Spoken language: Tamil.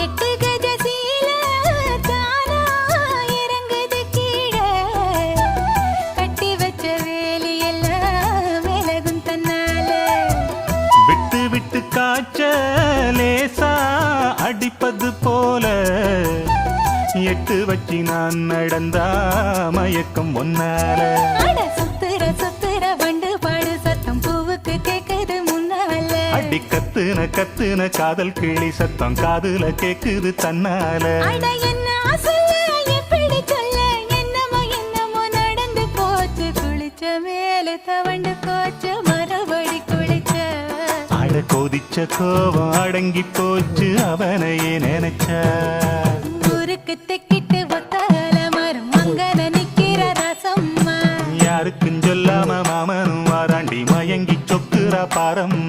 எட்டு கஜ சீல தானா இறங்குது கீழே கட்டி வச்ச வேலி எல்லாம் விலகும் தன்னால விட்டு விட்டு காய்ச்ச லேசா அடிப்பது போல எட்டு வச்சு நான் நடந்தா மயக்கம் ஒன்னால சுத்துற சுத்துற வண்டு பாடு சத்தம் பூவுக்கு கேக்குது முன்னால அடி கத்துன கத்துன காதல் கிளி சத்தம் காதுல கேக்குது தன்னால என்ன சொல்ல எப்படி சொல்ல என்னமோ என்னமோ நடந்து போச்சு குளிச்ச மேல தவண்டு போச்சு மறுபடி குளிச்ச அட கொதிச்ச கோபம் அடங்கி போச்சு அவனையே நினைச்ச ஊருக்கு தெக்கிட்டு ஒத்தால மரம் அங்கன நிக்கிற ரசம்மா யாருக்கும் சொல்லாம மாமனும் வாராண்டி மயங்கி சொக்குறா பாரம்மா